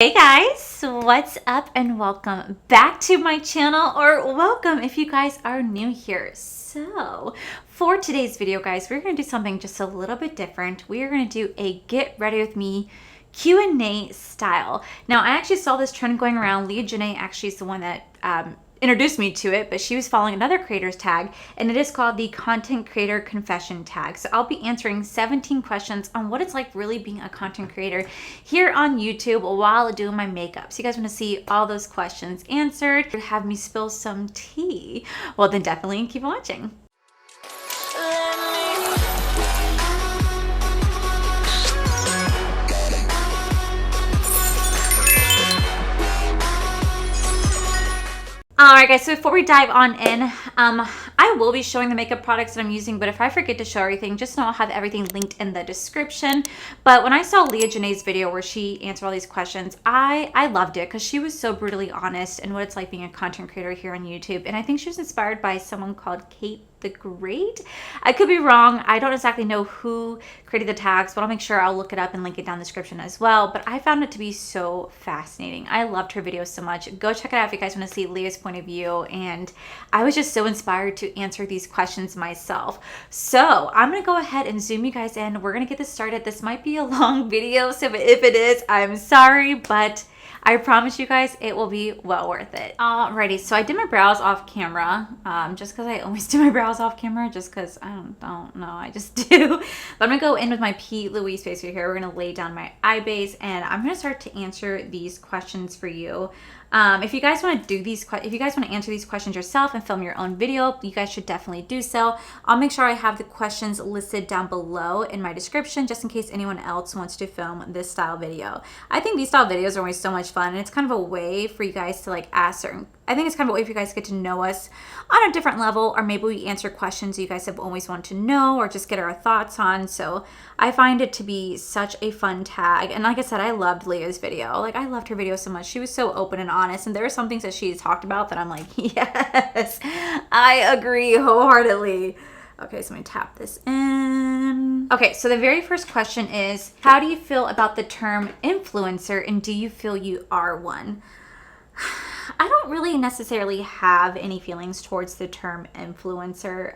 Hey guys, what's up and welcome back to my channel, or welcome if you guys are new here. So for today's video guys, we're going to do something just a little bit different. We are going to do a get ready with me Q&A style. Now I actually saw this trend going around. Leah Janae actually is the one that introduced me to it, but she was following another creator's tag, and it is called the content creator confession tag. So I'll be answering 17 questions on what it's like really being a content creator here on YouTube while doing my makeup. So you guys want to see all those questions answered, have me spill some tea, well then definitely keep watching. Alright guys, so before we dive on in, I will be showing the makeup products that I'm using, but if I forget to show everything, just know I'll have everything linked in the description. But when I saw Leah Janae's video where she answered all these questions, I loved it because she was so brutally honest in what it's like being a content creator here on YouTube. And I think she was inspired by someone called Kate the Great. I could be wrong. I don't exactly know who created the tags, but I'll make sure I'll look it up and link it down in the description as well. But I found it to be so fascinating. I loved her video so much. Go check it out if you guys want to see Leah's point of view. And I was just so inspired to answer these questions myself. So I'm going to go ahead and zoom you guys in. We're going to get this started. This might be a long video, so if it is, I'm sorry, but I promise you guys it will be well worth it. Alrighty, so I did my brows off camera, just because I always do my brows off camera, just because I don't know, I just do. But I'm going to go in with my P. Louise spacer here. We're going to lay down my eye base, and I'm going to start to answer these questions for you. If you guys want to do these, if you guys want to answer these questions yourself and film your own video, you guys should definitely do so. I'll make sure I have the questions listed down below in my description, just in case anyone else wants to film this style video. I think these style videos are always so much fun, and it's kind of a way for you guys to like ask certain, I think it's kind of a way for you guys to get to know us on a different level, or maybe we answer questions you guys have always wanted to know, or just get our thoughts on. So I find it to be such a fun tag. And like I said, I loved Leah's video. Like I loved her video so much. She was so open and honest, and there are some things that she talked about that I'm like, yes, I agree wholeheartedly. Okay, so I'm gonna tap this in. Okay, so the very first question is, how do you feel about the term influencer, and do you feel you are one? I don't really necessarily have any feelings towards the term influencer.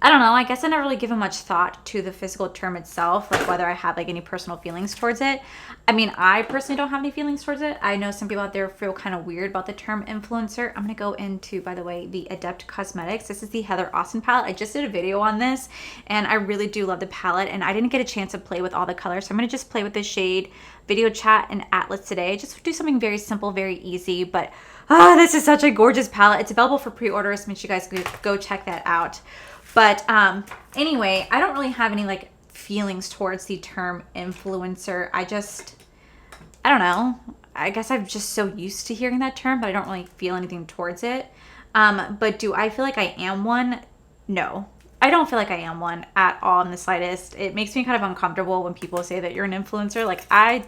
I don't know, I guess I never really given much thought to the physical term itself, like whether I have like any personal feelings towards it. I mean, I personally don't have any feelings towards it. I know some people out there feel kind of weird about the term influencer. I'm going to go into, by the way, the Adept Cosmetics. This is the Heather Austin palette. I just did a video on this, and I really do love the palette, and I didn't get a chance to play with all the colors, so I'm going to just play with the shade Video Chat and Atlas today. Just do something very simple, very easy, but this is such a gorgeous palette. It's available for pre-orders, make sure you guys go check that out. But anyway, I don't really have any like feelings towards the term influencer. I don't know. I guess I'm just so used to hearing that term, but I don't really feel anything towards it. But do I feel like I am one? No. I don't feel like I am one at all in the slightest. It makes me kind of uncomfortable when people say that you're an influencer. Like I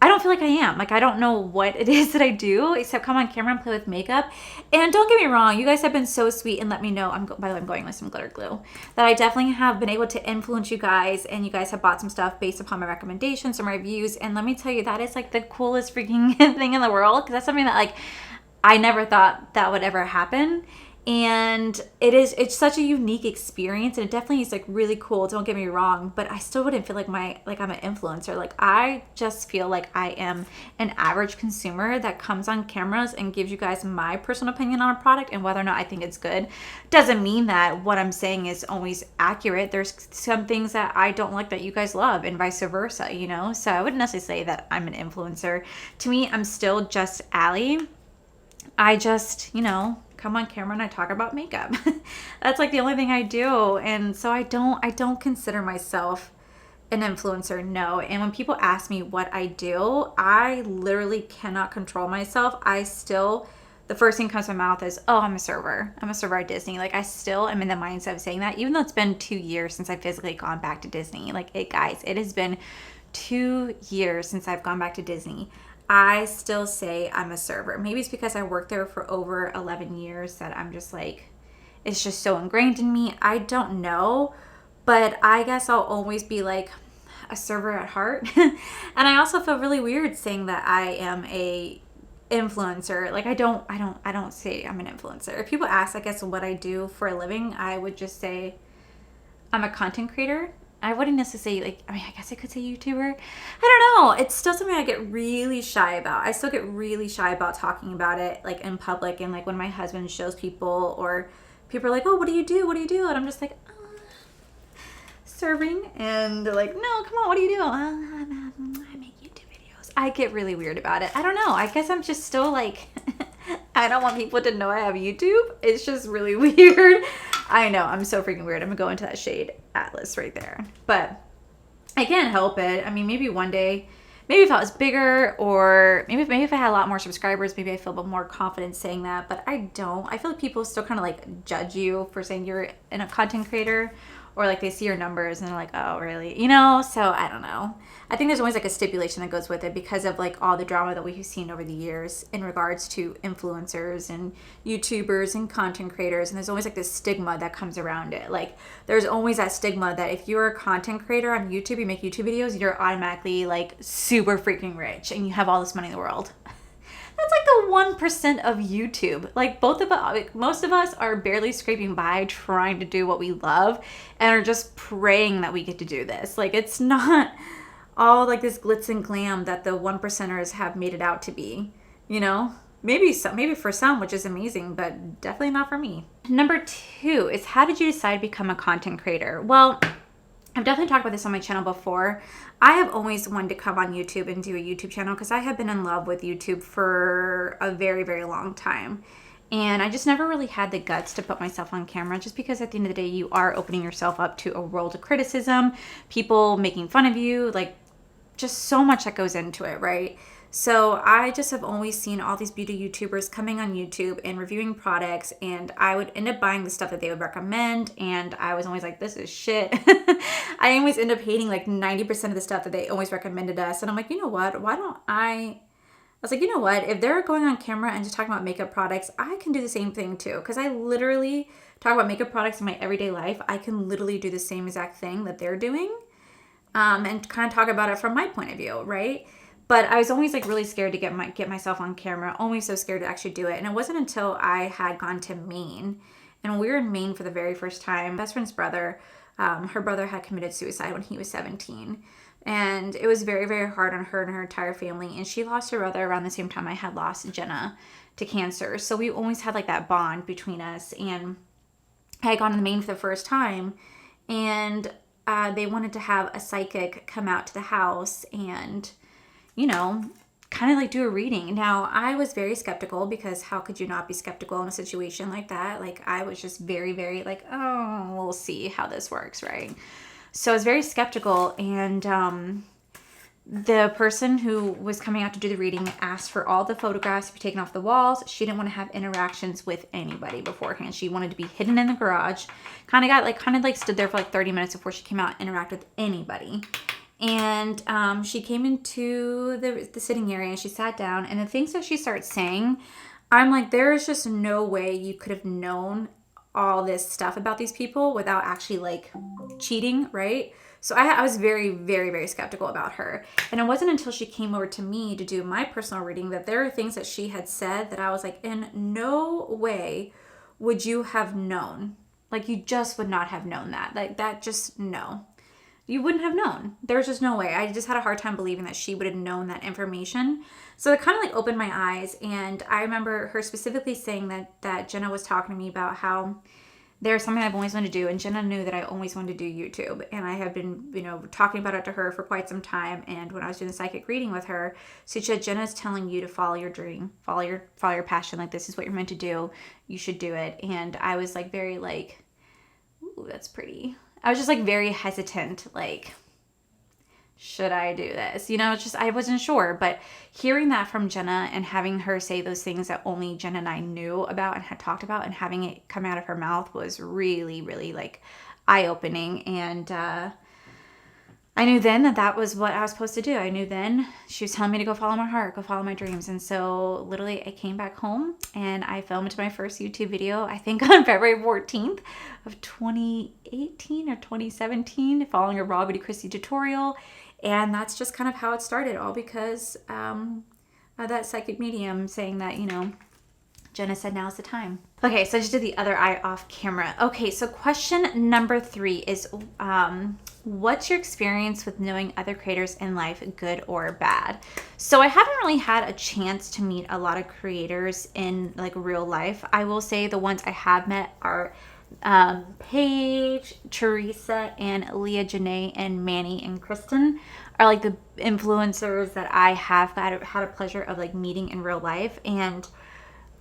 don't feel like I am. Like, I don't know what it is that I do except come on camera and play with makeup. And don't get me wrong, you guys have been so sweet and let me know. By the way, I'm going with some glitter glue. That I definitely have been able to influence you guys, and you guys have bought some stuff based upon my recommendations or my reviews. And let me tell you, that is like the coolest freaking thing in the world, because that's something that like I never thought that would ever happen. And it's such a unique experience, and it definitely is like really cool, don't get me wrong, but I still wouldn't feel like I'm an influencer. Like I just feel like I am an average consumer that comes on cameras and gives you guys my personal opinion on a product, and whether or not I think it's good doesn't mean that what I'm saying is always accurate. There's some things that I don't like that you guys love, and vice versa, you know? So I wouldn't necessarily say that I'm an influencer. To me, I'm still just Allie. I just, you know, come on camera and I talk about makeup. That's like the only thing I do. And so I don't consider myself an influencer, no. And when people ask me what I do, I literally cannot control myself. The first thing that comes to my mouth is, oh, I'm a server. I'm a server at Disney. Like I still am in the mindset of saying that, even though it's been 2 years since I've physically gone back to Disney. Like guys, it has been 2 years since I've gone back to Disney. I still say I'm a server. Maybe it's because I worked there for over 11 years that I'm just like, it's just so ingrained in me. I don't know, but I guess I'll always be like, a server at heart. And I also feel really weird saying that I am a influencer. Like I don't say I'm an influencer. If people ask, I guess, what I do for a living, I would just say I'm a content creator. I wouldn't necessarily say, like, I mean, I guess I could say YouTuber. I don't know. It's still something I get really shy about. I still get really shy about talking about it, like, in public. And, like, when my husband shows people, or people are like, oh, what do you do? What do you do? And I'm just like, serving. And they're like, no, come on, what do you do? I make YouTube videos. I get really weird about it. I don't know. I guess I'm just still, like, I don't want people to know I have YouTube. It's just really weird. I know, I'm so freaking weird. I'm gonna go into that shade atlas right there. But I can't help it. I mean, maybe one day, maybe if I was bigger, or maybe if I had a lot more subscribers, maybe I feel a bit more confident saying that. But I don't. I feel like people still kind of like judge you for saying you're a content creator, or like they see your numbers and they're like, oh, really? You know? So I don't know. I think there's always like a stipulation that goes with it because of like all the drama that we've seen over the years in regards to influencers and YouTubers and content creators. And there's always like this stigma that comes around it. Like there's always that stigma that if you're a content creator on YouTube, you make YouTube videos, you're automatically like super freaking rich and you have all this money in the world. That's like the 1% of YouTube. Like both of us, like most of us are barely scraping by trying to do what we love and are just praying that we get to do this. Like it's not all like this glitz and glam that the 1%ers have made it out to be, you know? Maybe for some, which is amazing, but definitely not for me. Number 2 is, how did you decide to become a content creator? Well, I've definitely talked about this on my channel before. I have always wanted to come on YouTube and do a YouTube channel because I have been in love with YouTube for a very, very long time. And I just never really had the guts to put myself on camera, just because at the end of the day, you are opening yourself up to a world of criticism, people making fun of you, like just so much that goes into it, right? So I just have always seen all these beauty YouTubers coming on YouTube and reviewing products, and I would end up buying the stuff that they would recommend, and I was always like, this is shit. I always end up hating like 90% of the stuff that they always recommended us, and I'm like, you know what? I was like, you know what? If they're going on camera and just talking about makeup products, I can do the same thing too, because I literally talk about makeup products in my everyday life. I can literally do the same exact thing that they're doing, and kind of talk about it from my point of view, right? But I was always like really scared to get myself on camera, always so scared to actually do it. And it wasn't until I had gone to Maine, and we were in Maine for the very first time. Best friend's brother, her brother had committed suicide when he was 17. And it was very, very hard on her and her entire family. And she lost her brother around the same time I had lost Jenna to cancer. So we always had like that bond between us. And I had gone to Maine for the first time, and they wanted to have a psychic come out to the house and, you know, kind of like do a reading. Now, I was very skeptical, because how could you not be skeptical in a situation like that? Like, I was just very, very like, oh, we'll see how this works, right? So I was very skeptical, and the person who was coming out to do the reading asked for all the photographs to be taken off the walls. She didn't want to have interactions with anybody beforehand. She wanted to be hidden in the garage. Kind of stood there for like 30 minutes before she came out and interact with anybody. And she came into the sitting area and she sat down, and the things that she started saying, I'm like, there is just no way you could have known all this stuff about these people without actually like cheating, right? So I was very, very, very skeptical about her. And it wasn't until she came over to me to do my personal reading that there are things that she had said that I was like, in no way would you have known. Like, you just would not have known that. Like, that just, no. You wouldn't have known. There's just no way. I just had a hard time believing that she would have known that information. So it kind of like opened my eyes. And I remember her specifically saying that Jenna was talking to me about how there's something I've always wanted to do. And Jenna knew that I always wanted to do YouTube. And I have been, you know, talking about it to her for quite some time. And when I was doing the psychic reading with her, she said, Jenna's telling you to follow your dream, follow your passion. Like, this is what you're meant to do. You should do it. And I was like, very like, ooh, that's pretty. I was just like very hesitant, like, should I do this? You know, it's just, I wasn't sure. But hearing that from Jenna and having her say those things that only Jenna and I knew about and had talked about, and having it come out of her mouth was really, really like eye-opening. And I knew then that was what I was supposed to do. I knew then she was telling me to go follow my heart, go follow my dreams. And so literally I came back home and I filmed my first YouTube video, I think on February 14th of 2018 or 2017, following a raw beauty Christy tutorial. And that's just kind of how it started, all because of that psychic medium saying that, you know, Jenna said now's the time. Okay, so I just did the other eye off camera. Okay, so question number 3 is, what's your experience with knowing other creators in life, good or bad? So I haven't really had a chance to meet a lot of creators in like real life. I will say the ones I have met are Paige, Teresa, and Leah, Janae, and Manny and Kristen are like the influencers that I have had a pleasure of like meeting in real life, and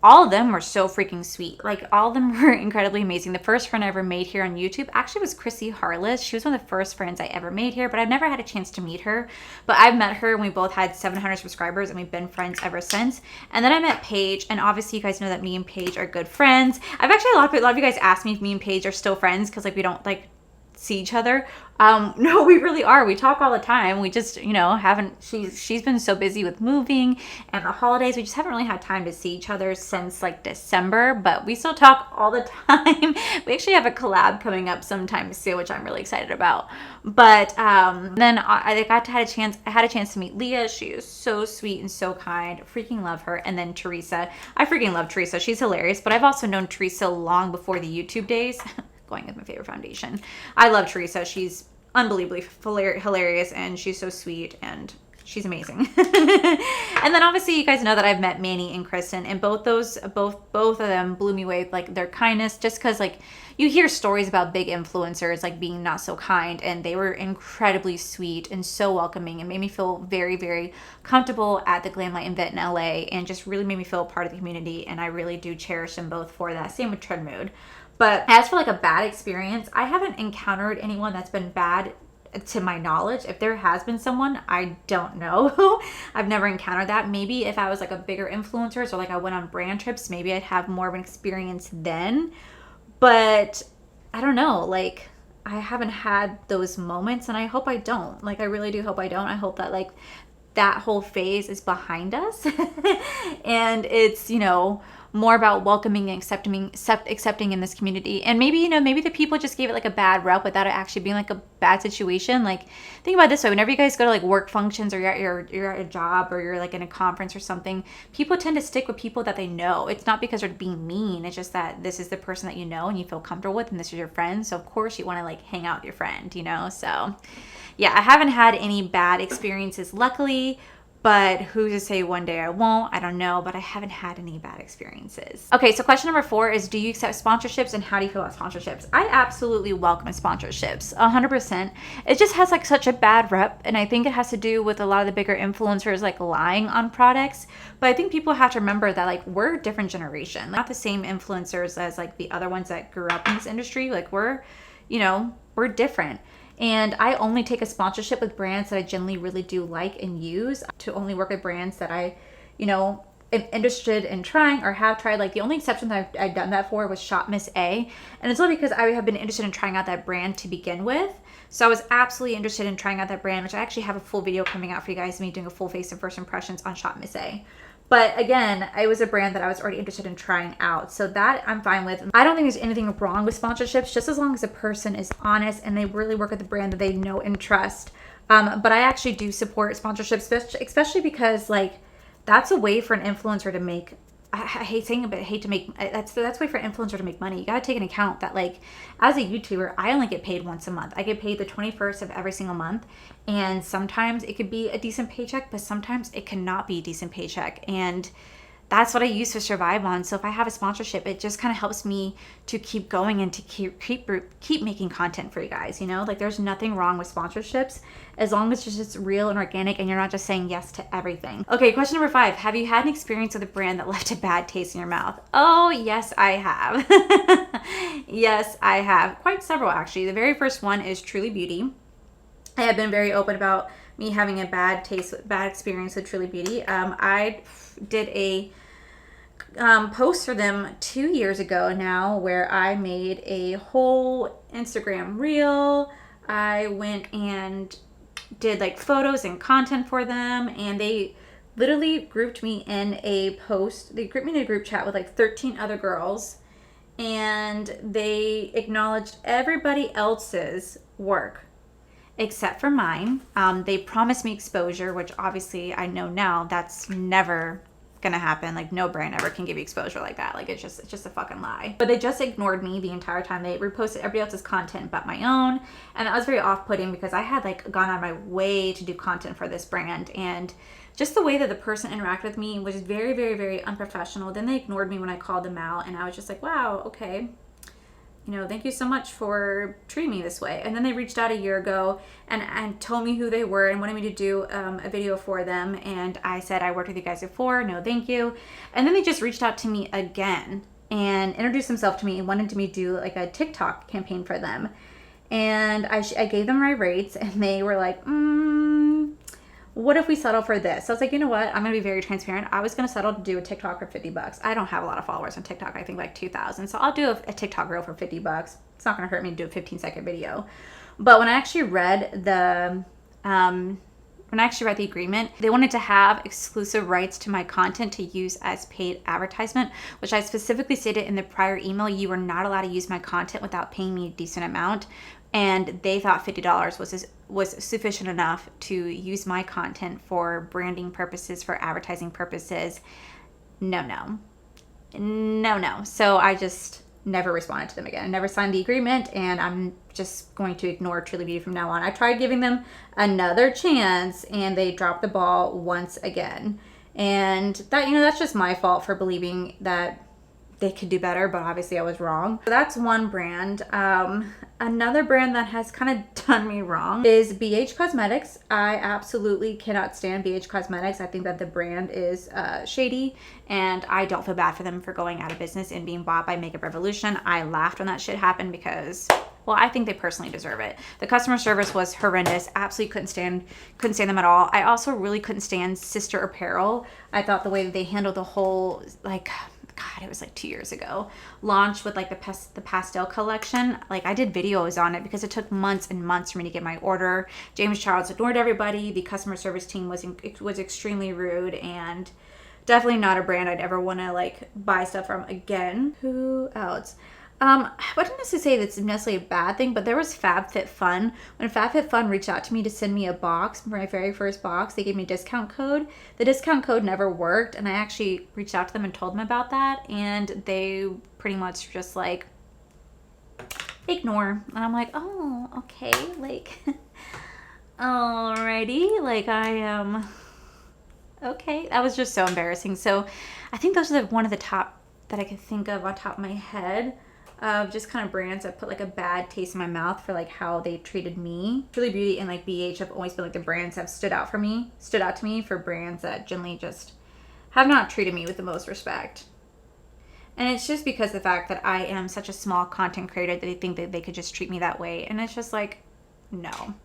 all of them were so freaking sweet. Like, all of them were incredibly amazing. The first friend I ever made here on YouTube actually was Chrissy Harless. She was one of the first friends I ever made here, but I've never had a chance to meet her. But I've met her and we both had 700 subscribers and we've been friends ever since. And then I met Paige, and obviously you guys know that me and Paige are good friends. I've actually, a lot of you guys asked me if me and Paige are still friends because like we don't like see each other. No, we really are. We talk all the time. We just, you know, she's been so busy with moving and the holidays. We just haven't really had time to see each other since like December, but we still talk all the time. We actually have a collab coming up sometime soon, which I'm really excited about. But then I had a chance to meet Leah. She is so sweet and so kind. Freaking love her. And then Teresa. I freaking love Teresa. She's hilarious, but I've also known Teresa long before the YouTube days. Going with my favorite foundation. I love Teresa. She's unbelievably hilarious, and she's so sweet, and she's amazing. And then obviously you guys know that I've met Manny and Kristen, and both of them blew me away with like their kindness, just because like you hear stories about big influencers like being not so kind, and they were incredibly sweet and so welcoming and made me feel very, very comfortable at the Glam Light event in LA, and just really made me feel a part of the community, and I really do cherish them both for that. Same with Tread Mood. But as for like a bad experience, I haven't encountered anyone that's been bad to my knowledge. If there has been someone, I don't know. I've never encountered that. Maybe if I was like a bigger influencer, or like I went on brand trips, maybe I'd have more of an experience then. But I don't know, like I haven't had those moments, and I hope I don't. Like I really do hope I don't. I hope that like that whole phase is behind us and it's, you know, more about welcoming and accepting in this community. And maybe, you know, maybe the people just gave it like a bad rep without it actually being like a bad situation. Like, think about it this way: whenever you guys go to like work functions, or you're at a job, or you're like in a conference or something, people tend to stick with people that they know. It's not because they're being mean. It's just that this is the person that you know and you feel comfortable with, and this is your friend. So of course you want to like hang out with your friend, you know? So yeah, I haven't had any bad experiences, luckily. But who's to say one day I won't? I don't know, but I haven't had any bad experiences. Okay, so question number 4 is, do you accept sponsorships, and how do you feel about sponsorships? I absolutely welcome sponsorships, 100%. It just has like such a bad rep, and I think it has to do with a lot of the bigger influencers like lying on products. But I think people have to remember that like we're a different generation, not the same influencers as like the other ones that grew up in this industry. Like we're, you know, we're different. And I only take a sponsorship with brands that I generally really do like and use, to only work with brands that I, you know, am interested in trying or have tried. Like the only exception that I've done that for was Shop Miss A. And it's only because I have been interested in trying out that brand to begin with. So I was absolutely interested in trying out that brand, which I actually have a full video coming out for you guys, me doing a full face and first impressions on Shop Miss A. But again, it was a brand that I was already interested in trying out. So that I'm fine with. I don't think there's anything wrong with sponsorships, just as long as a person is honest and they really work with the brand that they know and trust. But I actually do support sponsorships, especially because like that's a way for an influencer to make, I hate saying it, but I hate to make, that's a way for an influencer to make money. You got to take into account that like as a YouTuber, I only get paid once a month. I get paid the 21st of every single month. And sometimes it could be a decent paycheck, but sometimes it cannot be a decent paycheck. And that's what I use to survive on. So if I have a sponsorship, it just kind of helps me to keep going and to keep making content for you guys, you know? Like there's nothing wrong with sponsorships as long as it's just real and organic and you're not just saying yes to everything. Okay, question number 5. Have you had an experience with a brand that left a bad taste in your mouth? Oh, yes, I have. Yes, I have. Quite several, actually. The very first one is Truly Beauty. I have been very open about me having a bad experience with Truly Beauty. I did a post for them 2 years ago now where I made a whole Instagram reel. I went and did like photos and content for them, and they literally grouped me in a post. They grouped me in a group chat with like 13 other girls, and they acknowledged everybody else's work. except for mine. They promised me exposure, which obviously I know now that's never gonna happen. Like, no brand ever can give you exposure like that. Like, it's just a fucking lie. But they just ignored me the entire time. They reposted everybody else's content but my own, and that was very off-putting because I had like gone out of my way to do content for this brand, and just the way that the person interacted with me was very, very, very unprofessional. Then they ignored me when I called them out, and I was just like, wow, okay, you know, thank you so much for treating me this way. And then they reached out a year ago and told me who they were and wanted me to do a video for them. And I said, I worked with you guys before. No, thank you. And then they just reached out to me again and introduced themselves to me and wanted me to do like a TikTok campaign for them. And I gave them my rates, and they were like, what if we settle for this? So I was like, you know what? I'm going to be very transparent. I was going to settle to do a TikTok for $50. I don't have a lot of followers on TikTok. I think like 2,000. So I'll do a TikTok reel for $50. It's not going to hurt me to do a 15-second video. But when I actually read the agreement, they wanted to have exclusive rights to my content to use as paid advertisement, which I specifically stated in the prior email, you are not allowed to use my content without paying me a decent amount. And they thought $50 was sufficient enough to use my content for branding purposes, for advertising purposes. No. So I just never responded to them again. I never signed the agreement, and I'm just going to ignore Truly Beauty from now on. I tried giving them another chance, and they dropped the ball once again. And that, you know, that's just my fault for believing that they could do better, but obviously I was wrong. So that's one brand. Another brand that has kind of done me wrong is BH Cosmetics. I absolutely cannot stand BH Cosmetics. I think that the brand is shady, and I don't feel bad for them for going out of business and being bought by Makeup Revolution. I laughed when that shit happened because, well, I think they personally deserve it. The customer service was horrendous. Absolutely couldn't stand them at all. I also really couldn't stand Sister Apparel. I thought the way that they handled the whole, like, God, it was like 2 years ago, launch with like the pastel collection. Like, I did videos on it because it took months and months for me to get my order. James Charles ignored everybody. The customer service team was extremely rude, and definitely not a brand I'd ever want to like buy stuff from again. Who else? I wouldn't necessarily say that's necessarily a bad thing, but there was FabFitFun. When FabFitFun reached out to me to send me a box, my very first box, they gave me a discount code. The discount code never worked, and I actually reached out to them and told them about that, and they pretty much just like ignore. And I'm like, oh, okay, like, alrighty, like I am, okay. That was just so embarrassing. So I think those are one of the top that I could think of on top of my head. Of just kind of brands that put like a bad taste in my mouth for like how they treated me. Truly Beauty and like BH have always been like the brands that have stood out to me for brands that generally just have not treated me with the most respect. And it's just because of the fact that I am such a small content creator that they think that they could just treat me that way. And it's just like, no.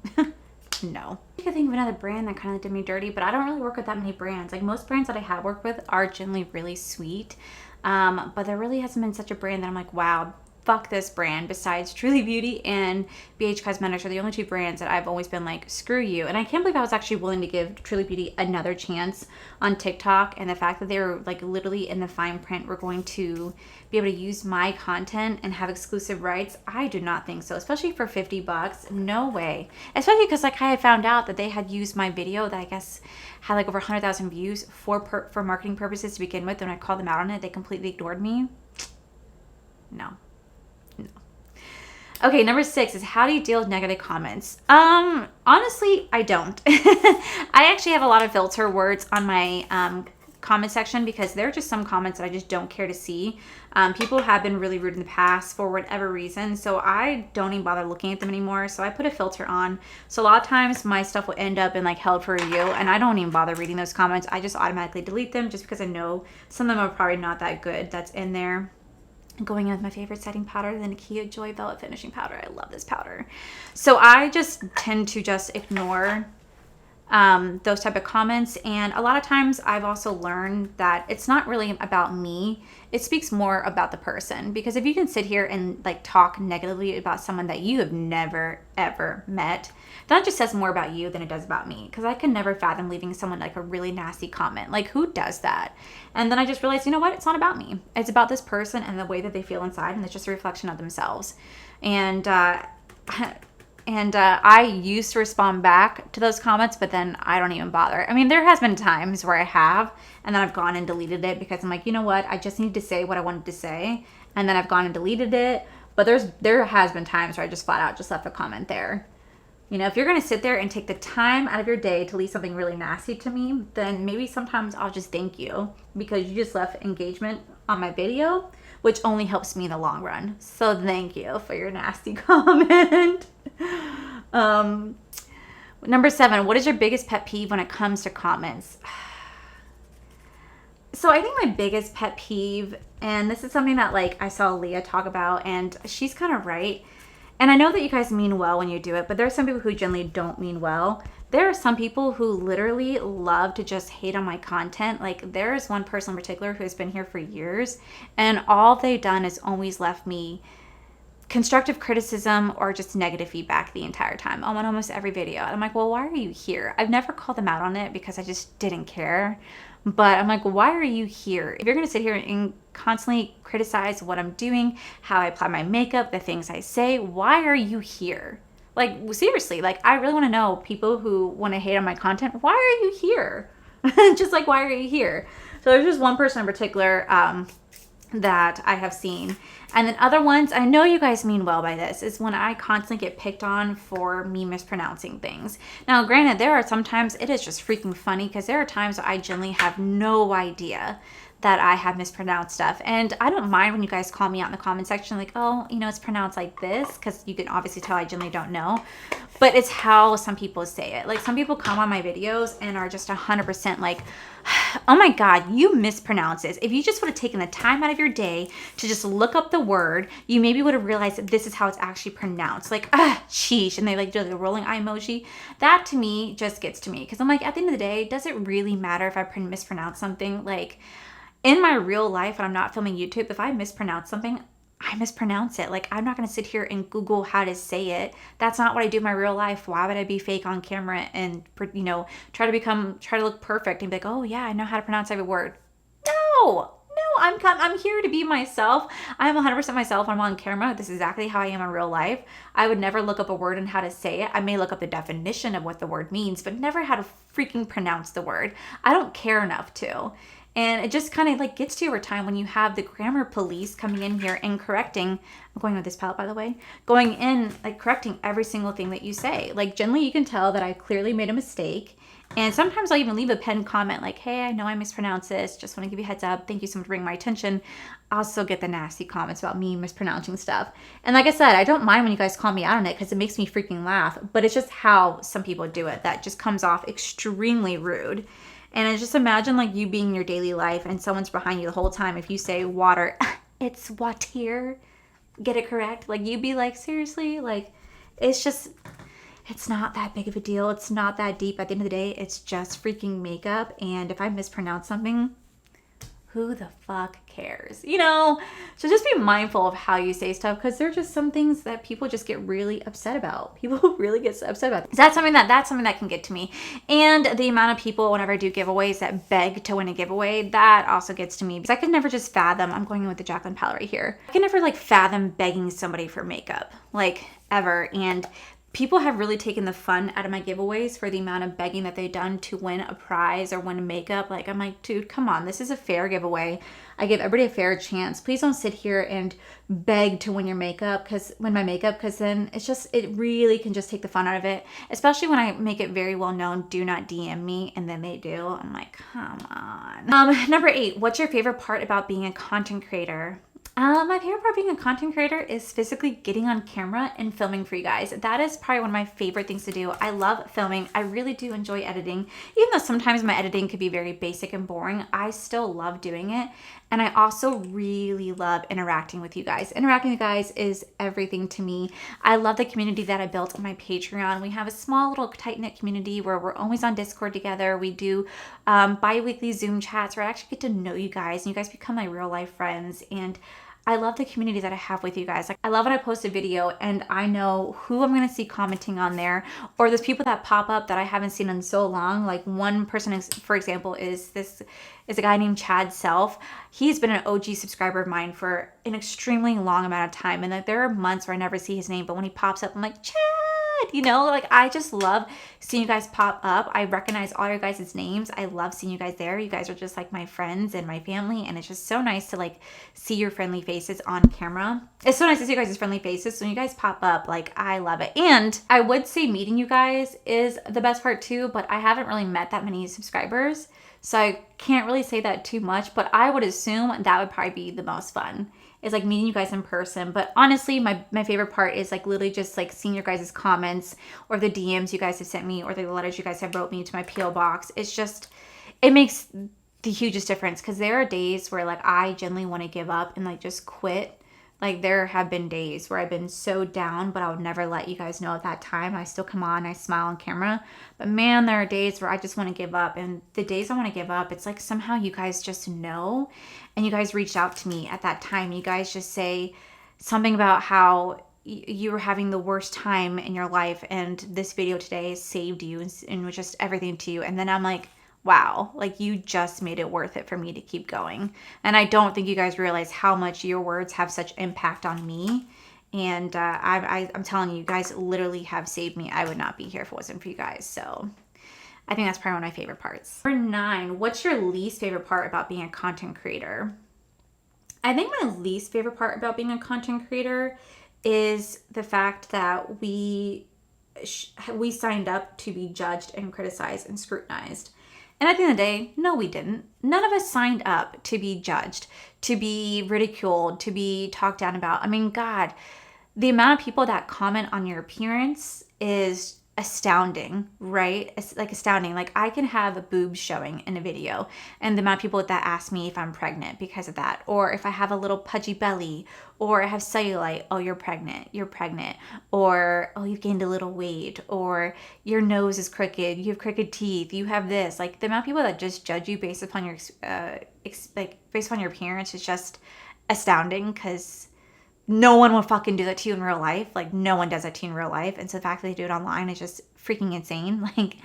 No. I could think of another brand that kind of did me dirty, but I don't really work with that many brands. Like, most brands that I have worked with are generally really sweet. But there really hasn't been such a brand that I'm like, wow, fuck this brand. Besides Truly Beauty and BH Cosmetics are the only two brands that I've always been like, screw you. And I can't believe I was actually willing to give Truly Beauty another chance on TikTok. And the fact that they were like literally in the fine print, we're going to be able to use my content and have exclusive rights. I do not think so, especially for $50. No way. Especially because like I had found out that they had used my video that I guess had like over 100,000 views for marketing purposes to begin with. When I called them out on it, they completely ignored me. No. Okay, number 6 is, how do you deal with negative comments? Honestly, I don't. I actually have a lot of filter words on my comment section because there are just some comments that I just don't care to see. People have been really rude in the past for whatever reason, so I don't even bother looking at them anymore. So I put a filter on. So a lot of times my stuff will end up in like held for review, and I don't even bother reading those comments. I just automatically delete them just because I know some of them are probably not that good that's in there. Going in with my favorite setting powder, the Nakia Joy Velvet Finishing Powder. I love this powder. So I just tend to just ignore those type of comments. And a lot of times I've also learned that it's not really about me. It speaks more about the person. Because if you can sit here and like talk negatively about someone that you have never ever met, that just says more about you than it does about me. Because I can never fathom leaving someone like a really nasty comment. Like, who does that? And then I just realized, you know what? It's not about me. It's about this person and the way that they feel inside. And it's just a reflection of themselves. And And I used to respond back to those comments, but then I don't even bother. I mean, there has been times where I have, and then I've gone and deleted it because I'm like, you know what? I just need to say what I wanted to say. And then I've gone and deleted it. But there has been times where I just flat out just left a comment there. You know, if you're going to sit there and take the time out of your day to leave something really nasty to me, then maybe sometimes I'll just thank you because you just left engagement on my video, which only helps me in the long run. So thank you for your nasty comment. Number 7, what is your biggest pet peeve when it comes to comments? So I think my biggest pet peeve, and this is something that like I saw Leah talk about, and she's kind of right. And I know that you guys mean well when you do it, but there are some people who generally don't mean well. There are some people who literally love to just hate on my content. Like there is one person in particular who has been here for years, and all they've done is always left me constructive criticism or just negative feedback the entire time on almost every video. I'm like, well, why are you here? I've never called them out on it because I just didn't care. But I'm like, well, why are you here? If you're going to sit here and constantly criticize what I'm doing, how I apply my makeup, the things I say, why are you here? Like, seriously, like, I really want to know people who want to hate on my content. Why are you here? Just like, why are you here? So there's just one person in particular that I have seen. And then other ones, I know you guys mean well by this, is when I constantly get picked on for me mispronouncing things. Now, granted, there are sometimes it is just freaking funny because there are times I generally have no idea that I have mispronounced stuff. And I don't mind when you guys call me out in the comment section like, oh, you know, it's pronounced like this, because you can obviously tell I generally don't know. But it's how some people say it. Like some people come on my videos and are just 100% like, oh my God, you mispronounce this. If you just would have taken the time out of your day to just look up the word, you maybe would have realized that this is how it's actually pronounced. Like, sheesh. And they like do the rolling eye emoji. That to me just gets to me. Because I'm like, at the end of the day, does it really matter if I mispronounce something? Like in my real life, when I'm not filming YouTube, if I mispronounce something, I mispronounce it. Like, I'm not going to sit here and Google how to say it. That's not what I do in my real life. Why would I be fake on camera and, you know, try to look perfect and be like, oh yeah, I know how to pronounce every word. No, I'm here to be myself. I'm 100% myself when I'm on camera. This is exactly how I am in real life. I would never look up a word and how to say it. I may look up the definition of what the word means, but never how to freaking pronounce the word. I don't care enough to. And it just kind of like gets to you over time when you have the grammar police coming in here and correcting. I'm going with this palette, by the way. Going in, like correcting every single thing that you say. Like generally you can tell that I clearly made a mistake. And sometimes I'll even leave a pinned comment like, hey, I know I mispronounced this. Just want to give you a heads up. Thank you so much for bringing my attention. I'll still get the nasty comments about me mispronouncing stuff. And like I said, I don't mind when you guys call me out on it because it makes me freaking laugh. But it's just how some people do it that just comes off extremely rude. And I just imagine like you being in your daily life and someone's behind you the whole time. If you say water, it's water. Get it correct? Like you'd be like, seriously? Like it's not that big of a deal. It's not that deep. At the end of the day, it's just freaking makeup. And if I mispronounce something, who the fuck cares? You know? So just be mindful of how you say stuff because there are just some things that people just get really upset about. People really get upset about. That's something that can get to me. And the amount of people whenever I do giveaways that beg to win a giveaway, that also gets to me because I could never just fathom, I'm going in with the Jacqueline palette right here. I can never like fathom begging somebody for makeup, like ever. And people have really taken the fun out of my giveaways for the amount of begging that they've done to win a prize or win makeup. Like, I'm like, dude, come on. This is a fair giveaway. I give everybody a fair chance. Please don't sit here and beg to win your makeup win my makeup, because then it really can just take the fun out of it. Especially when I make it very well known, do not DM me, and then they do. I'm like, come on. Number 8, what's your favorite part about being a content creator? My favorite part of being a content creator is physically getting on camera and filming for you guys. That is probably one of my favorite things to do. I love filming. I really do enjoy editing. Even though sometimes my editing could be very basic and boring, I still love doing it. And I also really love interacting with you guys. Interacting with you guys is everything to me. I love the community that I built on my Patreon. We have a small little tight-knit community where we're always on Discord together. We do bi-weekly Zoom chats where I actually get to know you guys and you guys become my real life friends. And I love the community that I have with you guys. Like, I love when I post a video and I know who I'm gonna see commenting on there, or there's people that pop up that I haven't seen in so long. Like one person, for example, is a guy named Chad Self. He's been an OG subscriber of mine for an extremely long amount of time. And like there are months where I never see his name, but when he pops up, I'm like, Chad! You know, like I just love seeing you guys pop up. I recognize all your guys' names. I love seeing you guys there. You guys are just like my friends and my family, and it's just so nice to like see your friendly faces on camera. It's so nice to see you guys' friendly faces. So when you guys pop up, like I love it. And I would say meeting you guys is the best part too, but I haven't really met that many subscribers, so I can't really say that too much, but I would assume that would probably be the most fun, is like meeting you guys in person. But honestly, my favorite part is like literally just like seeing your guys' comments or the DMs you guys have sent me or the letters you guys have wrote me to my PO box. It's just, it makes the hugest difference, because there are days where like I genuinely want to give up and like just quit. Like there have been days where I've been so down, but I would never let you guys know at that time. I still come on, I smile on camera. But man, there are days where I just want to give up. And the days I want to give up, it's like somehow you guys just know. And you guys reached out to me at that time. You guys just say something about how you were having the worst time in your life, and this video today saved you and was just everything to you. And then I'm like, wow, like you just made it worth it for me to keep going. And I don't think you guys realize how much your words have such impact on me. And I'm telling you, you guys literally have saved me. I would not be here if it wasn't for you guys. So I think that's probably one of my favorite parts. Number 9, what's your least favorite part about being a content creator? I think my least favorite part about being a content creator is the fact that we signed up to be judged and criticized and scrutinized. And at the end of the day, no, we didn't. None of us signed up to be judged, to be ridiculed, to be talked down about. I mean, God, the amount of people that comment on your appearance is astounding, right? It's like astounding. Like I can have a boob showing in a video, and the amount of people that ask me if I'm pregnant because of that, or if I have a little pudgy belly, or I have cellulite, oh, you're pregnant, or oh, you've gained a little weight, or your nose is crooked, you have crooked teeth, you have this. Like the amount of people that just judge you based upon your based upon your appearance is just astounding, because no one will fucking do that to you in real life. Like no one does that to you in real life. And so the fact that they do it online is just freaking insane. Like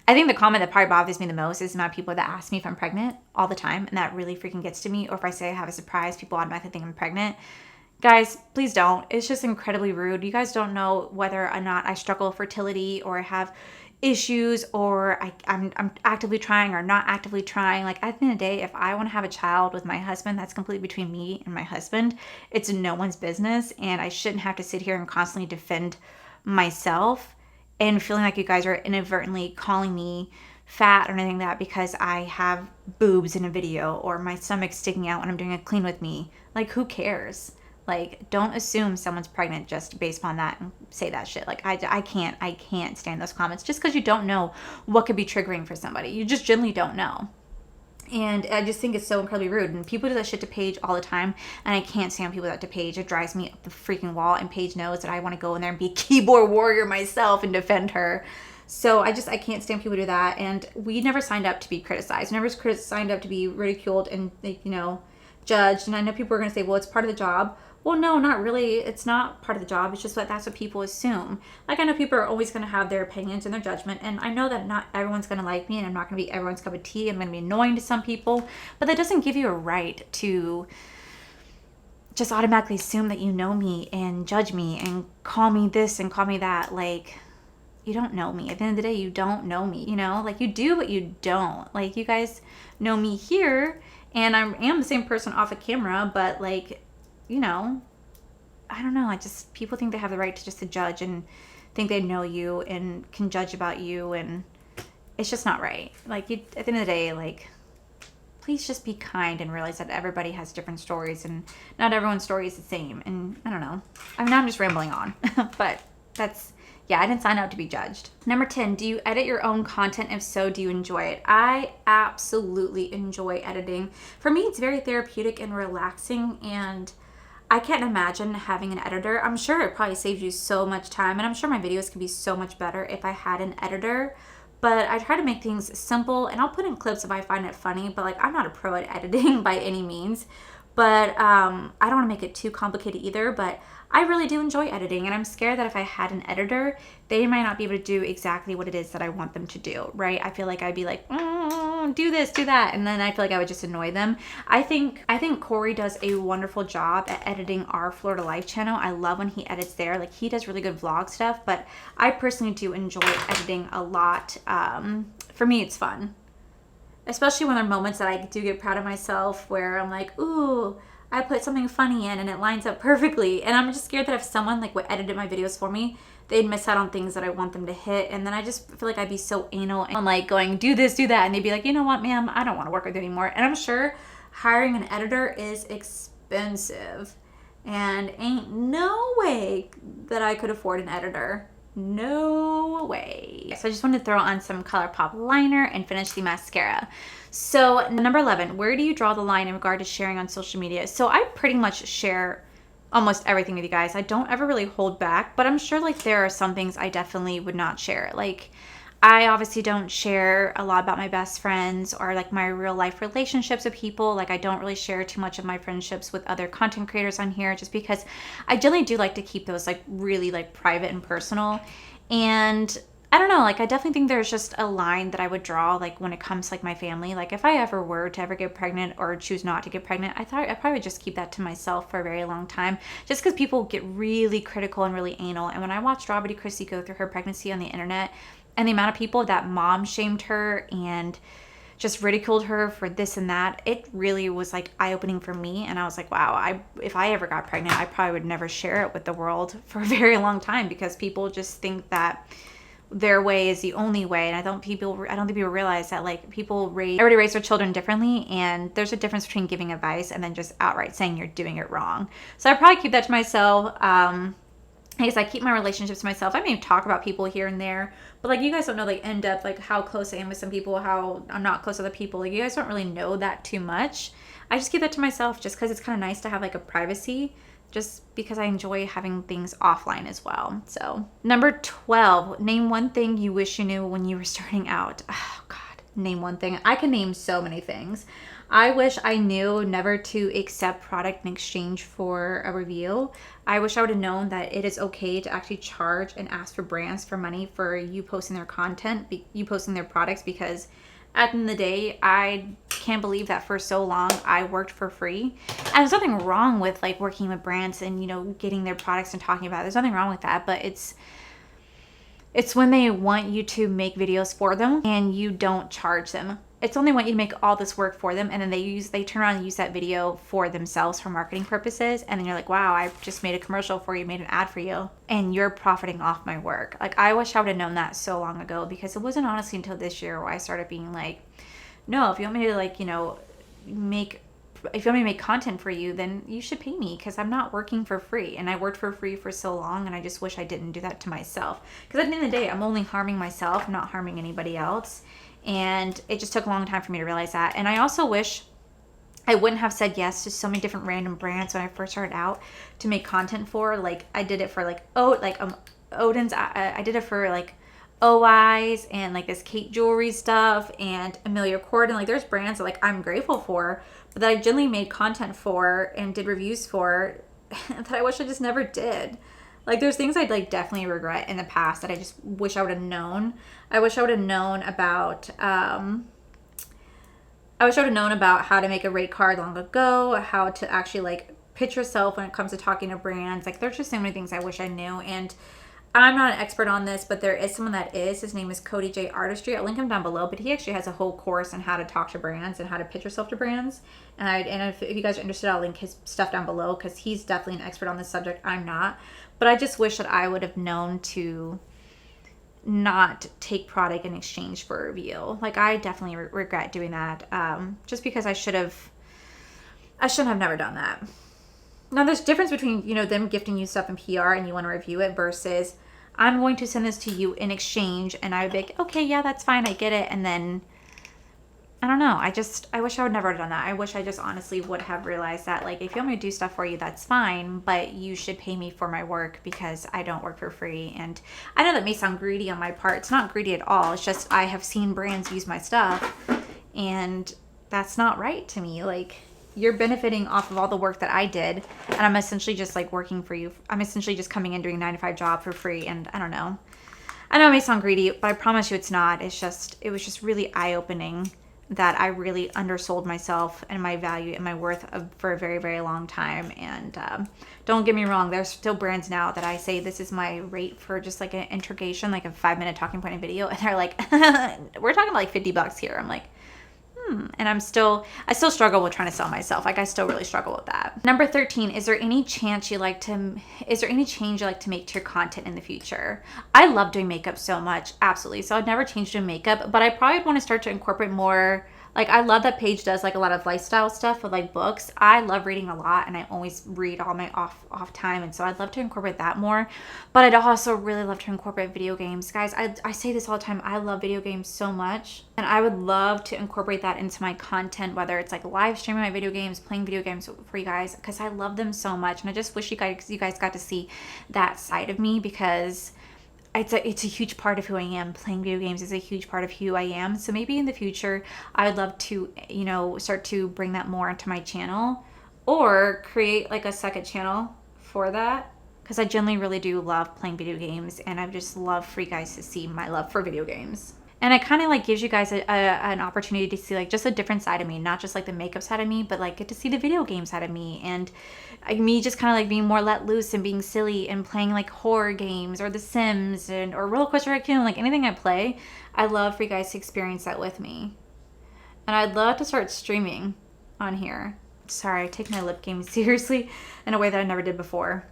I think the comment that probably bothers me the most is the amount of people that ask me if I'm pregnant all the time. And that really freaking gets to me. Or if I say I have a surprise, people automatically think I'm pregnant. Guys, please don't. It's just incredibly rude. You guys don't know whether or not I struggle with fertility, or I have issues, or I'm actively trying or not actively trying. Like at the end of the day, if I want to have a child with my husband, that's completely between me and my husband. It's no one's business, and I shouldn't have to sit here and constantly defend myself and feeling like you guys are inadvertently calling me fat or anything like that because I have boobs in a video or my stomach's sticking out when I'm doing a clean with me. Like who cares? Like, don't assume someone's pregnant just based upon that and say that shit. Like, I can't stand those comments just because you don't know what could be triggering for somebody. You just generally don't know. And I just think it's so incredibly rude. And people do that shit to Paige all the time. And I can't stand people that to Paige. It drives me up the freaking wall. And Paige knows that I want to go in there and be keyboard warrior myself and defend her. So I can't stand people do that. And we never signed up to be criticized. We never signed up to be ridiculed and, judged. And I know people are going to say, well, it's part of the job. Well, no, not really. It's not part of the job. It's just that's what people assume. Like, I know people are always going to have their opinions and their judgment, and I know that not everyone's going to like me, and I'm not going to be everyone's cup of tea. I'm going to be annoying to some people, but that doesn't give you a right to just automatically assume that you know me and judge me and call me this and call me that. Like, you don't know me. At the end of the day, you don't know me, Like, you do, but you don't. Like, you guys know me here, and I am the same person off of camera, but, I don't know. People think they have the right to judge and think they know you and can judge about you, and it's just not right. Like, at the end of the day, please just be kind and realize that everybody has different stories, and not everyone's story is the same. And I don't know. I mean, now I'm just rambling on, but I didn't sign up to be judged. Number 10, do you edit your own content? If so, do you enjoy it? I absolutely enjoy editing. For me, it's very therapeutic and relaxing, and I can't imagine having an editor. I'm sure it probably saves you so much time, and I'm sure my videos could be so much better if I had an editor. But I try to make things simple, and I'll put in clips if I find it funny, but I'm not a pro at editing by any means. but I don't want to make it too complicated either, but I really do enjoy editing, and I'm scared that if I had an editor, they might not be able to do exactly what it is that I want them to do, right? I feel like I'd be like, do this, do that, and then I feel like I would just annoy them. I think Corey does a wonderful job at editing our Florida Life channel. I love when he edits there. Like, he does really good vlog stuff, but I personally do enjoy editing a lot. For me, it's fun. Especially when there are moments that I do get proud of myself where I'm like, ooh, I put something funny in and it lines up perfectly. And I'm just scared that if someone like would edited my videos for me, they'd miss out on things that I want them to hit. And then I just feel like I'd be so anal and like going, do this, do that. And they'd be like, you know what, ma'am, I don't want to work with you anymore. And I'm sure hiring an editor is expensive. And ain't no way that I could afford an editor. No way. So I just wanted to throw on some ColourPop liner and finish the mascara. So number 11, where do you draw the line in regard to sharing on social media? So I pretty much share almost everything with you guys. I don't ever really hold back, but I'm sure like there are some things I definitely would not share. Like, I obviously don't share a lot about my best friends or like my real life relationships with people. Like, I don't really share too much of my friendships with other content creators on here, just because I generally do like to keep those like really like private and personal. And I don't know, like, I definitely think there's just a line that I would draw, like, when it comes to like my family. Like, if I ever were to ever get pregnant or choose not to get pregnant, I thought I probably would just keep that to myself for a very long time, just because people get really critical and really anal. And when I watched Strawberry Chrissy go through her pregnancy on the internet, and the amount of people that mom shamed her and just ridiculed her for this and that, it really was like eye-opening for me. And I was like, wow, if I ever got pregnant, I probably would never share it with the world for a very long time, because people just think that their way is the only way. And I don't think people realize that like everybody raise their children differently, and there's a difference between giving advice and then just outright saying you're doing it wrong. So I probably keep that to myself. I guess I keep my relationships to myself. I may talk about people here and there, but like, you guys don't know like in depth like how close I am with some people, how I'm not close to other people. Like, you guys don't really know that too much. I just keep that to myself just because it's kind of nice to have like a privacy, just because I enjoy having things offline as well. So number 12, name one thing you wish you knew when you were starting out. Oh God, name one thing. I can name so many things. I wish I knew never to accept product in exchange for a review. I wish I would have known that it is okay to actually charge and ask for brands for money for you posting their content, you posting their products, because at the end of the day, I can't believe that for so long I worked for free. And there's nothing wrong with like working with brands and, you know, getting their products and talking about it. There's nothing wrong with that, but it's when they want you to make videos for them and you don't charge them. It's when they want you to make all this work for them, and then they turn around and use that video for themselves for marketing purposes, and then you're like, wow, I just made a commercial for you, made an ad for you, and you're profiting off my work. Like, I wish I would have known that so long ago, because it wasn't honestly until this year where I started being like, no, if you want me to like, you know, if you want me to make content for you, then you should pay me, because I'm not working for free. And I worked for free for so long, and I just wish I didn't do that to myself. Because at the end of the day, I'm only harming myself, not harming anybody else. And it just took a long time for me to realize that. And I also wish I wouldn't have said yes to so many different random brands when I first started out to make content for. Like, I did it for like Odin's. I did it for like OIs and like this Kate jewelry stuff and Amelia Corden. Like, there's brands that like I'm grateful for, but that I generally made content for and did reviews for that I wish I just never did. Like, there's things I'd like definitely regret in the past that I just wish I would have known. I wish I would have known about how to make a rate card long ago, how to actually like pitch yourself when it comes to talking to brands. Like, there's just so many things I wish I knew. And I'm not an expert on this, but there is someone that is. His name is Cody J Artistry. I'll link him down below, but he actually has a whole course on how to talk to brands and how to pitch yourself to brands. And if you guys are interested, I'll link his stuff down below, because he's definitely an expert on this subject. I'm not. But I just wish that I would have known to not take product in exchange for a review. Like, I definitely regret doing that, just because I shouldn't have never done that. Now, there's a difference between, you know, them gifting you stuff in PR and you want to review it versus I'm going to send this to you in exchange, and I would be like, okay, yeah, that's fine, I get it. And then, I don't know, I wish I would never have done that. I wish I just honestly would have realized that, like, if you want me to do stuff for you, that's fine, but you should pay me for my work, because I don't work for free. And I know that may sound greedy on my part. It's not greedy at all. It's just I have seen brands use my stuff, and that's not right to me. Like, you're benefiting off of all the work that I did, and I'm essentially just like working for you. I'm essentially just coming in doing a 9 to 5 job for free, and I don't know. I know it may sound greedy, but I promise you it's not. It was just really eye-opening that I really undersold myself and my value and my worth for a very, very long time. And don't get me wrong, there's still brands now that I say this is my rate for just like an integration, like a 5-minute talking point in video, and they're like, we're talking about like $50 here. I'm like, and I still struggle with trying to sell myself. Like I still really struggle with that. Number 13, is there any change you like to make to your content in the future? I love doing makeup so much. Absolutely. So I'd never change doing makeup, but I probably want to start to incorporate more. Like I love that Paige does like a lot of lifestyle stuff with like books. I love reading a lot, and I always read all my off time, and so I'd love to incorporate that more. But I'd also really love to incorporate video games. Guys, I say this all the time. I love video games so much, and I would love to incorporate that into my content, whether it's like live streaming my video games, playing video games for you guys, because I love them so much. And I just wish you guys got to see that side of me, because it's a huge part of who I am. Playing video games is a huge part of who I am. So maybe in the future, I would love to, start to bring that more into my channel, or create like a second channel for that, because I genuinely really do love playing video games, and I just love for you guys to see my love for video games. And it kind of like gives you guys an opportunity to see like just a different side of me, not just like the makeup side of me, but like get to see the video game side of me, and me just kind of like being more let loose and being silly and playing like horror games or The Sims or Roller Coaster Tycoon, like anything I play. I love for you guys to experience that with me. And I'd love to start streaming on here. Sorry, I take my lip game seriously in a way that I never did before.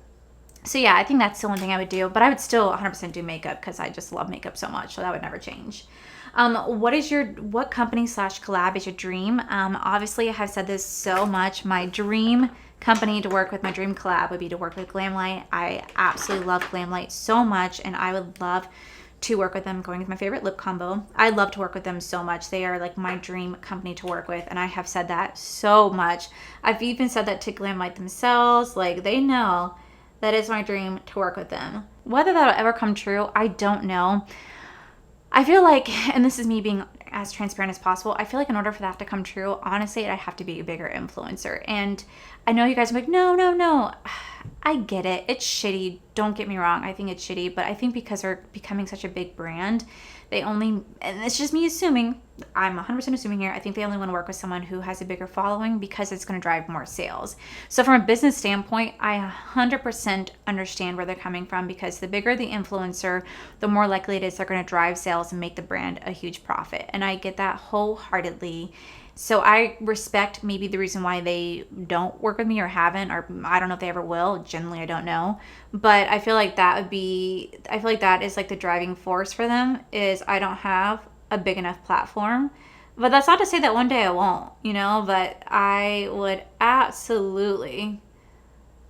So yeah, I think that's the only thing I would do, but I would still 100% do makeup, because I just love makeup so much, so that would never change. What company / collab is your dream? Obviously I have said this so much. My dream company to work with, my dream collab would be to work with Glamlight. I absolutely love Glamlight so much, and I would love to work with them, going with my favorite lip combo. I love to work with them so much. They are like my dream company to work with, and I have said that so much. I've even said that to Glamlight themselves. Like they know that is my dream to work with them. Whether that'll ever come true, I don't know. I feel like, and this is me being as transparent as possible, I feel like in order for that to come true, honestly, I'd have to be a bigger influencer. And I know you guys are like, no. I get it. It's shitty. Don't get me wrong. I think it's shitty. But I think because they're becoming such a big brand, and it's just me assuming, I'm 100% assuming here, I think they only want to work with someone who has a bigger following, because it's going to drive more sales. So from a business standpoint, I 100% understand where they're coming from, because the bigger the influencer, the more likely it is they're going to drive sales and make the brand a huge profit. And I get that wholeheartedly. So I respect maybe the reason why they don't work with me or haven't, or I don't know if they ever will. Generally, I don't know. But I feel like that is like the driving force for them, is I don't have a big enough platform. But that's not to say that one day I won't, but I would absolutely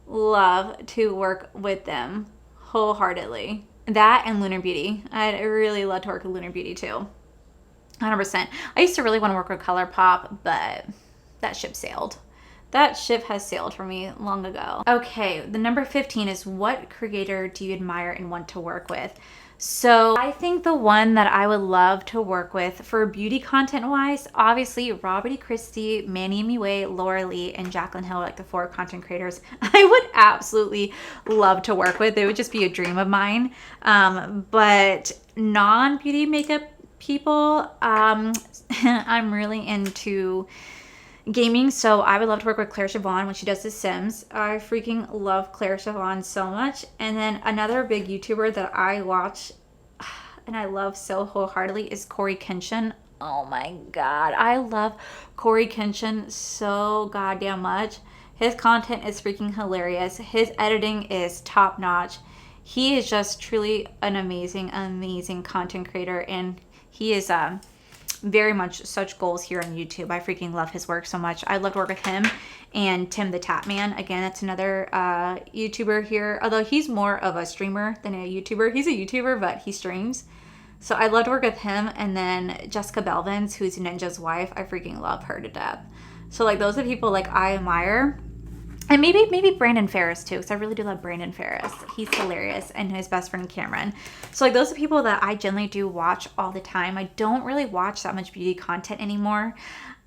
love to work with them wholeheartedly. That and Lunar Beauty. I'd really love to work with Lunar Beauty too. 100%. I used to really want to work with ColourPop, but that ship sailed. That ship has sailed for me long ago. Okay, the number 15 is, what creator do you admire and want to work with? So I think the one that I would love to work with for beauty content wise, obviously Robert E. Christie, Manny Mue, Laura Lee, and Jaclyn Hill, like the 4 content creators I would absolutely love to work with. It would just be a dream of mine. But non-beauty makeup people, I'm really into gaming, so I would love to work with Claire Siobhan when she does The Sims. I freaking love Claire Siobhan so much. And then another big YouTuber that I watch and I love so wholeheartedly is Corey Kenshin. Oh my god, I love Corey Kenshin so goddamn much. His content is freaking hilarious. His editing is top notch. He is just truly an amazing content creator, and he is very much such goals here on YouTube. I freaking love his work so much. I'd love to work with him and Tim the Tap Man. Again, that's another YouTuber here, although he's more of a streamer than a YouTuber. He's a YouTuber, but he streams. So I'd love to work with him. And then Jessica Belvins, who's Ninja's wife. I freaking love her to death. So like those are people like I admire. And maybe Brandon Ferris too, because I really do love Brandon Ferris. He's hilarious, and his best friend Cameron. So like those are people that I generally do watch all the time. I don't really watch that much beauty content anymore.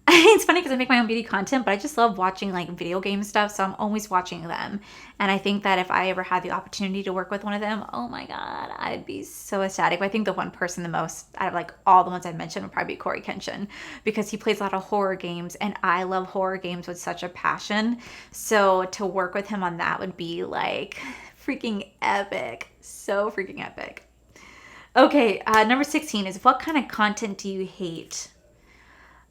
It's funny because I make my own beauty content, but I just love watching like video game stuff. So I'm always watching them. And I think that if I ever had the opportunity to work with one of them, oh my God, I'd be so ecstatic. But I think the one person the most out of like all the ones I mentioned would probably be Corey Kenshin, because he plays a lot of horror games and I love horror games with such a passion. So to work with him on that would be like freaking epic. So freaking epic. Okay, number 16 is, what kind of content do you hate?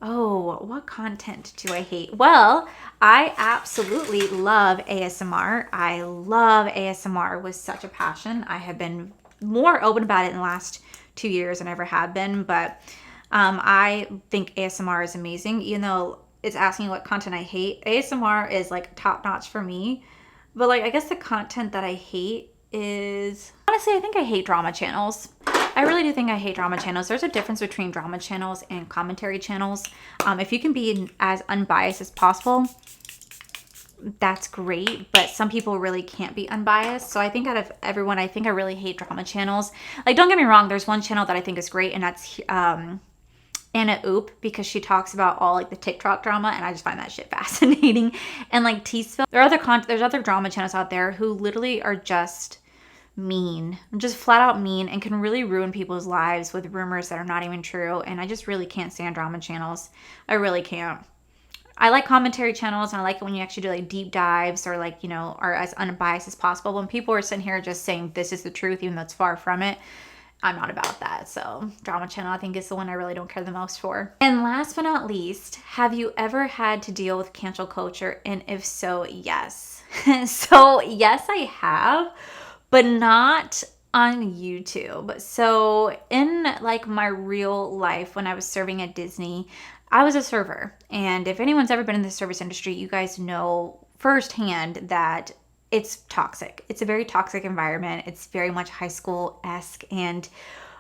Oh, what content do I hate? Well, I absolutely love ASMR. I love ASMR with such a passion. I have been more open about it in the last 2 years than I ever have been, but I think ASMR is amazing. Even though it's asking what content I hate, ASMR is like top notch for me. But like, I guess the content that I hate is, honestly, I think I hate drama channels. I really do think I hate drama channels. There's a difference between drama channels and commentary channels. If you can be as unbiased as possible, that's great, but some people really can't be unbiased. So I think out of everyone, I think I really hate drama channels. Like, don't get me wrong, there's one channel that I think is great, and that's Anna Oop, because she talks about all like the TikTok drama, and I just find that shit fascinating. And like Teasville, there's other drama channels out there who literally are just mean, just flat out mean, and can really ruin people's lives with rumors that are not even true. And I just really can't stand drama channels. I really can't. I like commentary channels, and I like it when you actually do like deep dives, or like, you know, are as unbiased as possible. When people are sitting here just saying this is the truth, even though it's far from it, I'm not about that. So drama channel, I think, is the one I really don't care the most for. And last but not least, have you ever had to deal with cancel culture? And if so, yes. So yes, I have, but not on YouTube. So in like my real life, when I was serving at Disney, I was a server. And if anyone's ever been in the service industry, you guys know firsthand that it's toxic. It's a very toxic environment. It's very much high school-esque. And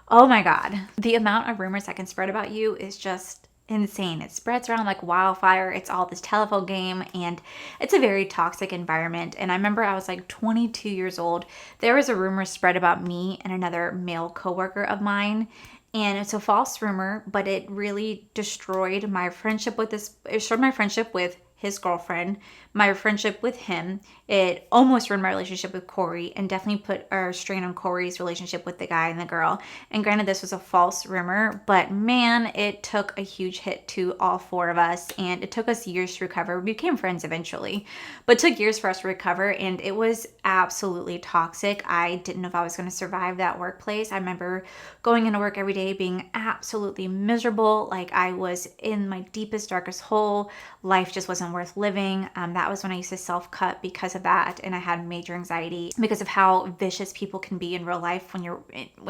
oh my God, the amount of rumors that can spread about you is just insane. It spreads around like wildfire. It's all this telephone game, and it's a very toxic environment. And I remember I was like 22 years old. There was a rumor spread about me and another male coworker of mine. And it's a false rumor, but it really destroyed my friendship with it destroyed my friendship with his girlfriend, my friendship with him. It almost ruined my relationship with Corey, and definitely put a strain on Corey's relationship with the guy and the girl. And granted, this was a false rumor, but man, it took a huge hit to all four of us, and it took us years to recover. We became friends eventually, but it took years for us to recover, and it was absolutely toxic. I didn't know if I was going to survive that workplace. I remember going into work every day being absolutely miserable, like I was in my deepest, darkest hole. Life just wasn't worth living. That was when I used to self-cut because of that, and I had major anxiety because of how vicious people can be in real life when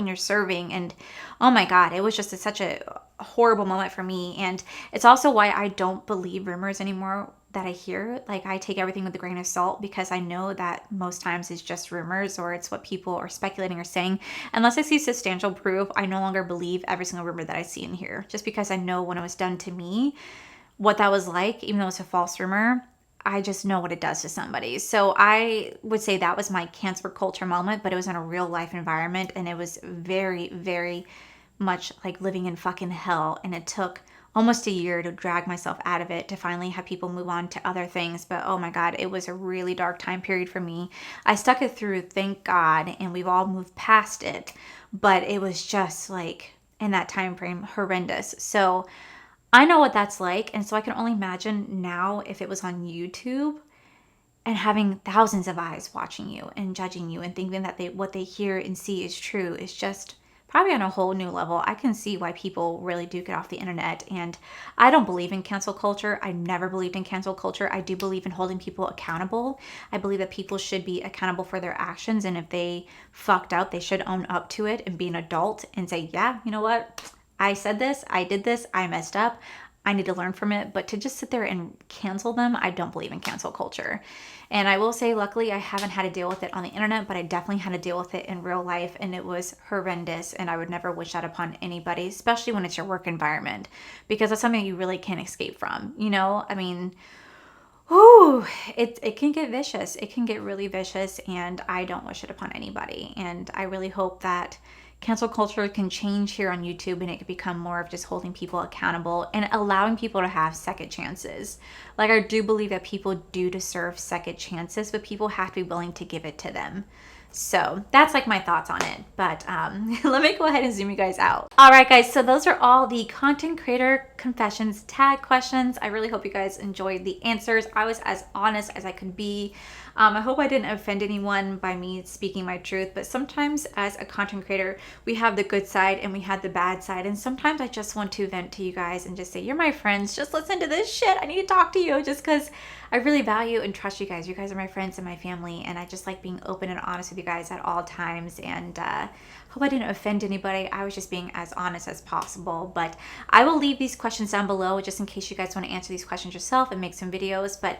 you're serving. And oh my God, it was just such a horrible moment for me. And it's also why I don't believe rumors anymore that I hear. Like, I take everything with a grain of salt, because I know that most times it's just rumors, or it's what people are speculating or saying. Unless I see substantial proof, I no longer believe every single rumor that I see and hear, just because I know when it was done to me, what that was like. Even though it's a false rumor, I just know what it does to somebody. So I would say that was my cancel culture moment, but it was in a real life environment, and it was very, very much like living in fucking hell. And it took almost a year to drag myself out of it, to finally have people move on to other things. But oh my God, it was a really dark time period for me. I stuck it through, thank God, and we've all moved past it. But it was just like, in that time frame, horrendous. So I know what that's like. And so I can only imagine now if it was on YouTube, and having thousands of eyes watching you and judging you and thinking that what they hear and see is true, is just probably on a whole new level. I can see why people really do get off the internet. And I don't believe in cancel culture. I never believed in cancel culture. I do believe in holding people accountable. I believe that people should be accountable for their actions. And if they fucked up, they should own up to it and be an adult and say, yeah, you know what? I said this, I did this, I messed up, I need to learn from it. But to just sit there and cancel them, I don't believe in cancel culture. And I will say, luckily, I haven't had to deal with it on the internet, but I definitely had to deal with it in real life, and it was horrendous. And I would never wish that upon anybody, especially when it's your work environment, because that's something you really can't escape from. You know, I mean, ooh, it can get vicious. It can get really vicious, and I don't wish it upon anybody. And I really hope that cancel culture can change here on YouTube, and it can become more of just holding people accountable and allowing people to have second chances. Like, I do believe that people do deserve second chances, but people have to be willing to give it to them. So that's like my thoughts on it. But let me go ahead and zoom you guys out. All right, guys. So those are all the content creator confessions tag questions. I really hope you guys enjoyed the answers. I was as honest as I could be. I hope I didn't offend anyone by me speaking my truth, but sometimes as a content creator, we have the good side and we have the bad side. And sometimes I just want to vent to you guys and just say, you're my friends. Just listen to this shit. I need to talk to you just because I really value and trust you guys. You guys are my friends and my family. And I just like being open and honest with you guys at all times. And hope I didn't offend anybody. I was just being as honest as possible. But I will leave these questions down below just in case you guys want to answer these questions yourself and make some videos. But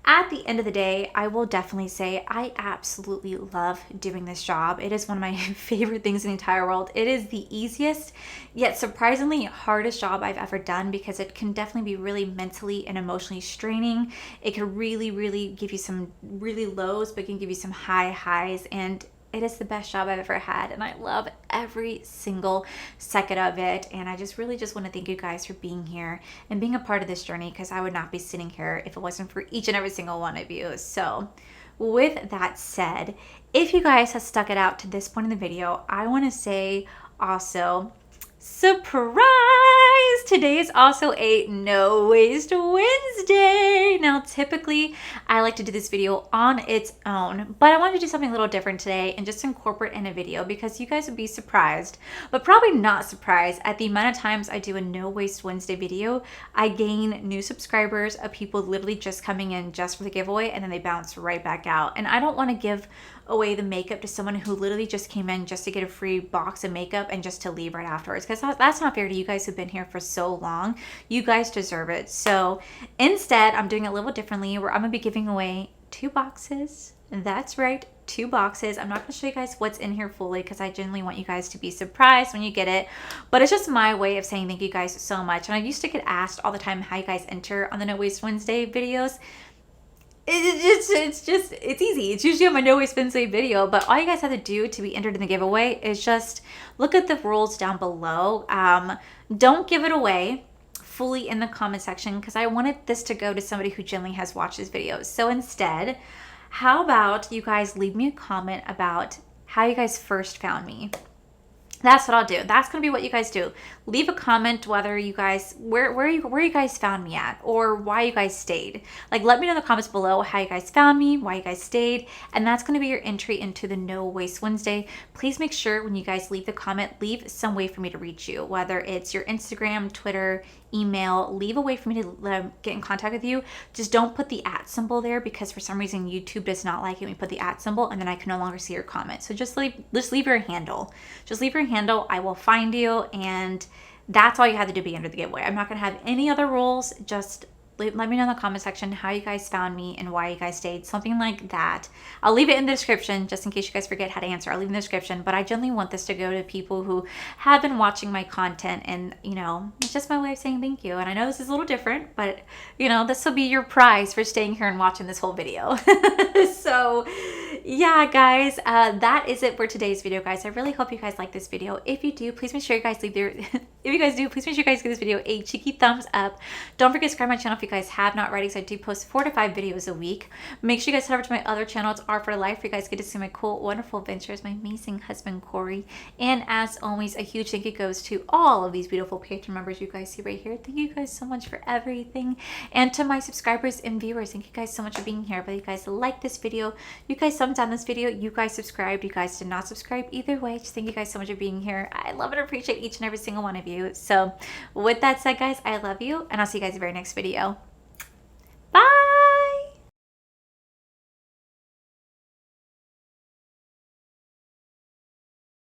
at the end of the day, I will definitely say I absolutely love doing this job. It is one of my favorite things in the entire world. It is the easiest, yet surprisingly hardest job I've ever done because it can definitely be really mentally and emotionally straining. It can really, really give you some really lows, but it can give you some high highs. And it is the best job I've ever had, and I love every single second of it. And I just really just want to thank you guys for being here and being a part of this journey, because I would not be sitting here if it wasn't for each and every single one of you. So with that said, if you guys have stuck it out to this point in the video, I want to say also, surprise! Today is also a No Waste Wednesday. Now, typically, I like to do this video on its own, but I wanted to do something a little different today and just incorporate in a video because you guys would be surprised, but probably not surprised at the amount of times I do a No Waste Wednesday video. I gain new subscribers of people literally just coming in just for the giveaway, and then they bounce right back out. And I don't want to give away the makeup to someone who literally just came in just to get a free box of makeup and just to leave right afterwards, because that's not fair to you guys who've been here for so long. You guys deserve it. So instead, I'm doing it a little differently, where I'm gonna be giving away 2 boxes. That's right, 2 boxes. I'm not going to show you guys what's in here fully because I genuinely want you guys to be surprised when you get it. But it's just my way of saying thank you guys so much. And I used to get asked all the time how you guys enter on the No Waste Wednesday videos. It's easy. It's usually on my No Waste Wednesday video, but all you guys have to do to be entered in the giveaway is just look at the rules down below. Don't give it away fully in the comment section because I wanted this to go to somebody who genuinely has watched this video. So instead, how about you guys leave me a comment about how you guys first found me? That's what I'll do. That's going to be what you guys do. Leave a comment whether you guys, where you guys found me at, or why you guys stayed. Like, let me know in the comments below how you guys found me, why you guys stayed, and that's going to be your entry into the No Waste Wednesday. Please make sure when you guys leave the comment, leave some way for me to reach you, whether it's your Instagram, Twitter, email. Leave a way for me to get in contact with you. Just don't put the @ symbol there because for some reason YouTube does not like it when you put the @ symbol, and then I can no longer see your comment. So just leave your handle. Just leave your handle. I will find you, and that's all you have to do to be under the giveaway. I'm not going to have any other rules. Just let me know in the comment section how you guys found me and why you guys stayed, something like that. I'll leave it in the description just in case you guys forget how to answer. I'll leave it in the description, but I generally want this to go to people who have been watching my content, and you know, it's just my way of saying thank you. And I know this is a little different, but you know, this will be your prize for staying here and watching this whole video. So yeah, guys, that is it for today's video, guys. I really hope you guys like this video. If you do, please make sure you guys leave their if you guys do, please make sure you guys give this video a cheeky thumbs up. Don't forget to subscribe to my channel if you guys have not already, because I do post 4 to 5 videos a week. Make sure you guys head over to my other channel. It's R for Life, where you guys get to see my cool, wonderful adventures, my amazing husband, Corey. And as always, a huge thank you goes to all of these beautiful Patreon members you guys see right here. Thank you guys so much for everything. And to my subscribers and viewers, thank you guys so much for being here. Whether you guys like this video, you guys thumbs down this video, you guys subscribed, you guys did not subscribe, either way, just thank you guys so much for being here. I love and appreciate each and every single one of you. So with that said, guys, I love you, and I'll see you guys in the very next video.